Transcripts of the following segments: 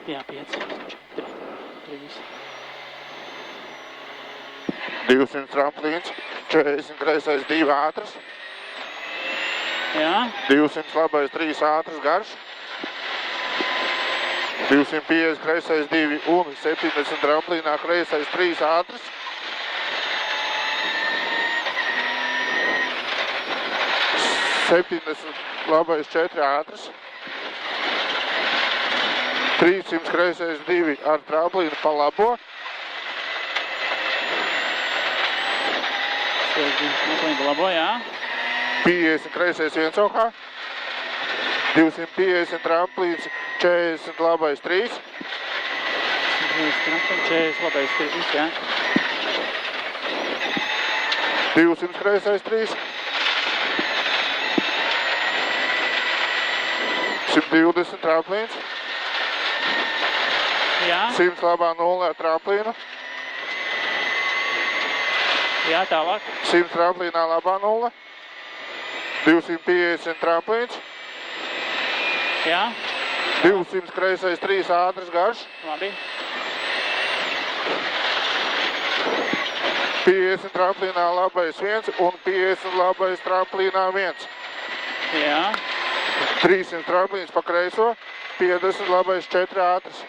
Jā, 5, 4, 3. 200 tramplīns, 40 kreisais 2 ātras. Jā. 200 labais 3 ātras garš. 250 kreisais 2 un 70 tramplīnā kreisais 3 ātras. 70 labais 4 ātras. 300 kreisais 2 ar tramplīnu pa labo. 300 pa labo, jā. 50 kreisais 1 OK. 250 tramplīns, 40 labais 3. 40 labais 3, jā. 200 kreisais 3. 120 tramplīns. Jā. 100 labā 0 ar tramplīnu. Jā, tālāk. 100 tramplīnā labā 0. 250 tramplīns. Jā. 200 kreisais 3 ātras garš. Labi. 50 tramplīnā labais 1 un 50 labais tramplīnā 1. Jā. 300 tramplīns pa kreiso, 50 labais 4 ātras.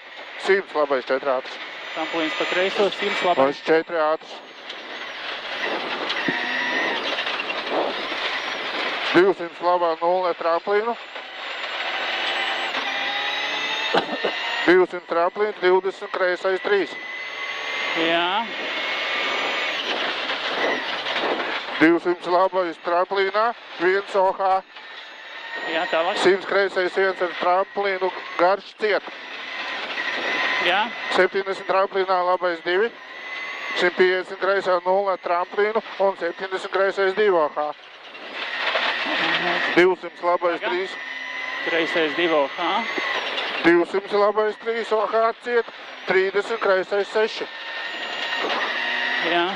100 labais 4 ātras. Tramplīns pa kreiso, 100 labais 4 ātras. 200 labā 0 tramplīnu. 200 tramplīns, 20 kreisais 3. Jā. 200 labais tramplīnā, 1 OH. Jā, tālāk. 100 kreisais 1 ar tramplīnu garš ciet. Jā. 70 tramplīnā labais 2. 150 kreisā 0 tramplīnu un 70 kreisais 2 OH. 200 labais 3. Kreisais 2 OH. 200 labais 3 OH ciet, 30 kreisais 6. Jā.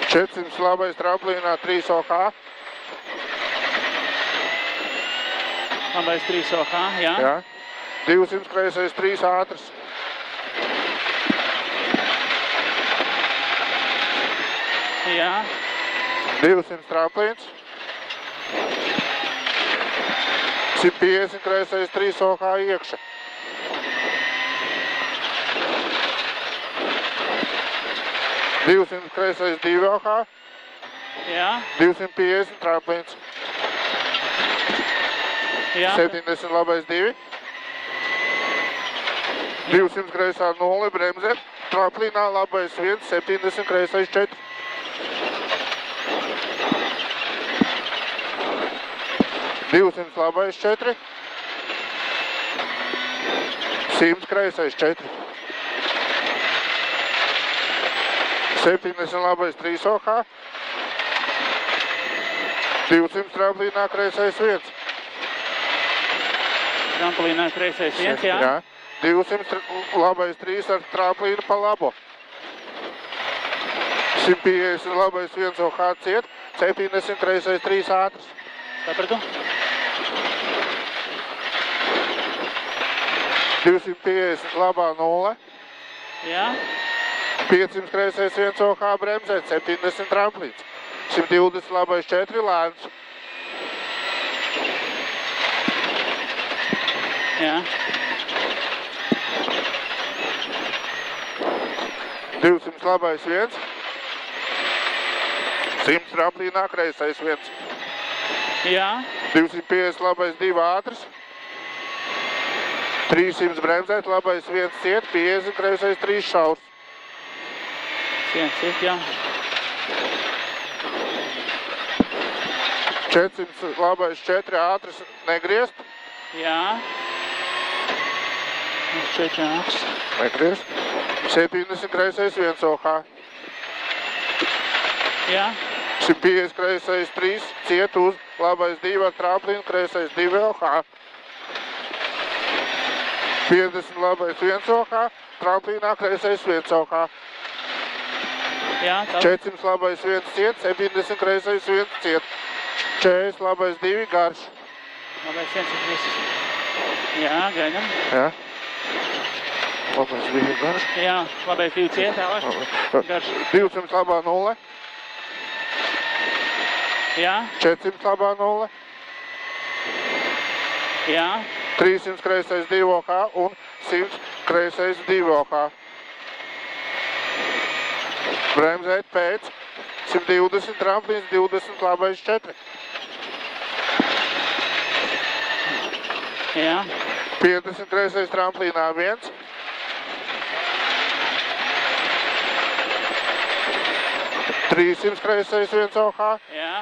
400 labais tramplīnā 3 OH. Labais 3 OH, jā. Jā. 200 kreisais 3 ātras. Jā. 200 tramplīns. 150 kreisais 3 OH iekša. 200 kreisais 2 OH. Jā. 250 tramplīns. Jā. 70 labais 2. 200 kreisā 0 bremze. Tramplīnā labais 1, 70 kreisais 4. 200 labais 4. 100 kreisais 4. 70 labais 3 OH. 200 tramplīnā kreisais 1. Tramplīnā kreisais 1, jā. Jā. 200 labais 3 ar tramplīnu pa labo. 150 labais 1 OH ciet, 70 kreisais 3 ātras. Sapratu? 250 labā 0. Jā. 500 kreisais 1 OH bremzē, 70 tramplīns. 120 labais 4 lēns. Jā. 200 labais 1. 100 tramplīnā kreisais 1. Jā. 250 labais 2 ātras. 300 bremzēt, labais 1 ciet, 50 kreisais 3 šaurs. 1 ciet, jā. 400 labais 4 ātras negriezt. Jā. 4 ātras. Negriezt. 70 kreisais 1 OH. Jā. 150 kreisais 3 ciet uz, labais 2 ar tramplīnu, kreisais 2 OH. 50 labais 1 OH, tramplīnā kreisais 1 OH. Jā, tā. 400 labais 1 ciet, 70 kreisais 1 ciet. 40, labais 2, garš. Labais 1 ir viss. Jā, gaidam. Jā. Labais 2, garš. Jā, labais 2 ciet, tālāk. Garš. 200 labā 0. Jā, 400 labā 0. jā, 300 kreisais 2 OK un 100 kreisais 2 OK. Bremzēt pēc 120 tramplīns, 20 labais 4. jā, 50 kreisais tramplīnā 1. 300 kreisais 1 OK. jā,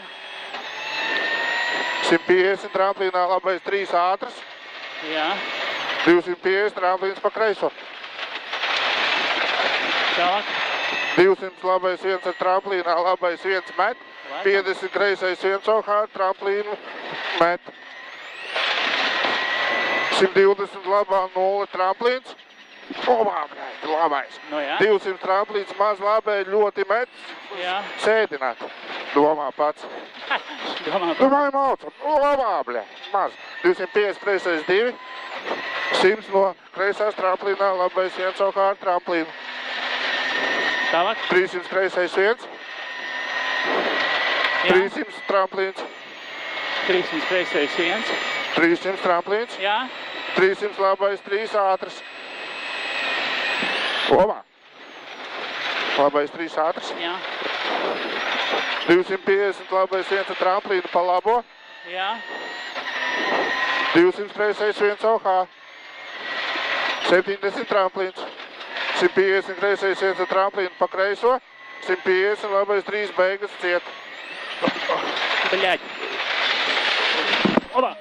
150 tramplīnā labais 3 ātrs. jā, 250 tramplīns pa kreiso. tālāk. 200 labais 1 ar tramplīnā, labais 1 met. 50 kreisais 1 OK, tramplīnu met. 120 labā 0 tramplīns. Labais. Nu jā, 200 tramplīns maz labē ļoti met. jā. Sēdināt. Domā pats. Domā, Domāju maucam. Labā, bļa. Maz. 250 kreisais 2. 100 no kreisās tramplīnā, labais 1 OK ar tramplīnu. tālāk. 300 kreisais 1. Jā, 300 tramplīns. 300 kreisais 1. 300 tramplīns. Jā, 300 labais 3 ātrs. Labā. Labais 3 ātrs. jā, 250 labais 1 ar tramplīnu pa labo. jā, 200 kreisais 1 OK. 70 tramplīns. 150 kreisais 1 ar tramplīnu pa kreiso. 150 labais 3 beigas ciet. Блядь. Оба.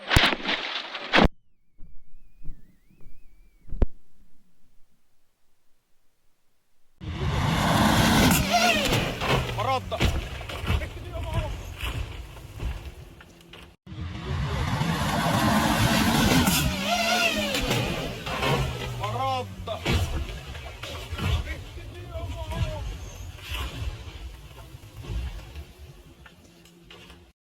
Varotta! Varotta!